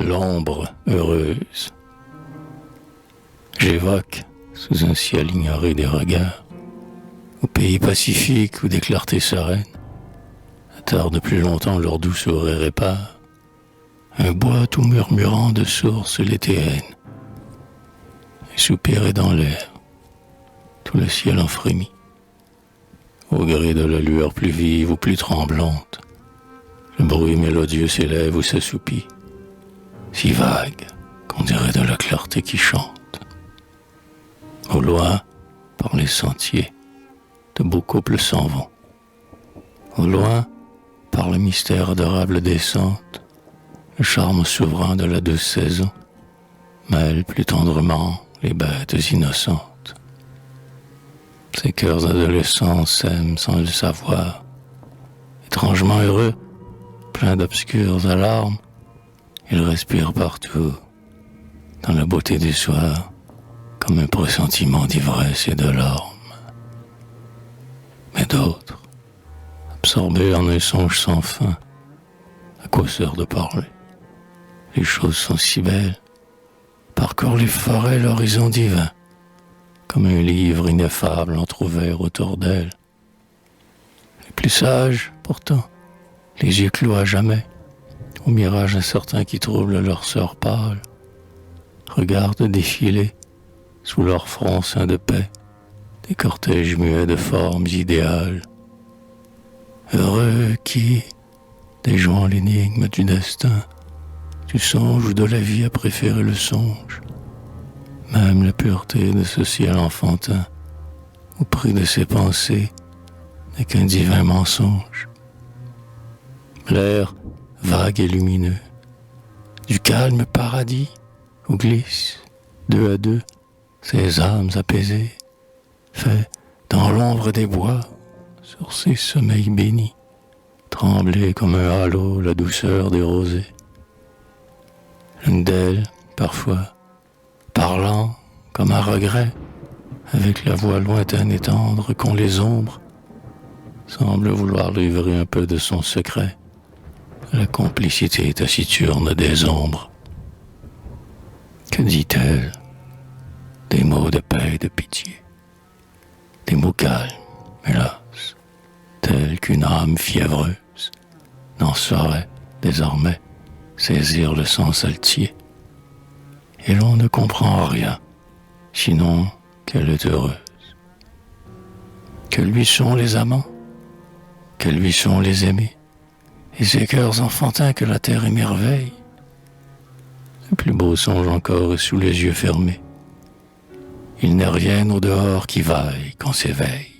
l'ombre heureuse. J'évoque, sous un ciel ignoré des regards, au pays pacifique où des clartés sereines attardent plus longtemps leur doux sourire répare, un bois tout murmurant de sources l'étéenne. Et soupiré dans l'air, tout le ciel en frémit, au gré de la lueur plus vive ou plus tremblante, le bruit mélodieux s'élève ou s'assoupit, si vague qu'on dirait de la clarté qui chante. Au loin, par les sentiers, de beaux couples s'en vont. Au loin, par le mystère adorable des sentes, le charme souverain de la douce saison mêle plus tendrement les bêtes innocentes. Ces cœurs adolescents s'aiment sans le savoir, étrangement heureux, pleins d'obscures alarmes, ils respirent partout, dans la beauté du soir, comme un pressentiment d'ivresse et de larmes. Mais d'autres, absorbés en un songe sans fin, à quoi sert de parler? Les choses sont si belles, parcourent les forêts l'horizon divin, comme un livre ineffable entrouvert autour d'elles. Les plus sages, pourtant, les yeux clos à jamais, au mirage incertain qui trouble leur sœur pâle, regardent défiler, sous leur front ceint de paix, des cortèges muets de formes idéales. Heureux qui, déjouant l'énigme du destin, du songe ou de la vie a préféré le songe, même la pureté de ce ciel enfantin, au prix de ses pensées, n'est qu'un divin mensonge. L'air vague et lumineux, du calme paradis où glissent, deux à deux, ces âmes apaisées, fait dans l'ombre des bois, sur ces sommeils bénis, trembler comme un halo la douceur des rosées. L'une d'elles, parfois, parlant comme un regret, avec la voix lointaine et tendre qu'ont les ombres, semble vouloir livrer un peu de son secret à la complicité taciturne des ombres. Que dit-elle? Des mots de paix et de pitié, des mots calmes, hélas, tels qu'une âme fiévreuse n'en saurait désormais saisir le sens altier. Et l'on ne comprend rien, sinon qu'elle est heureuse. Que lui sont les amants, que lui sont les aimés, et ces cœurs enfantins que la terre émerveille. Le plus beau songe encore est sous les yeux fermés. Il n'est rien au dehors qui vaille qu'on s'éveille.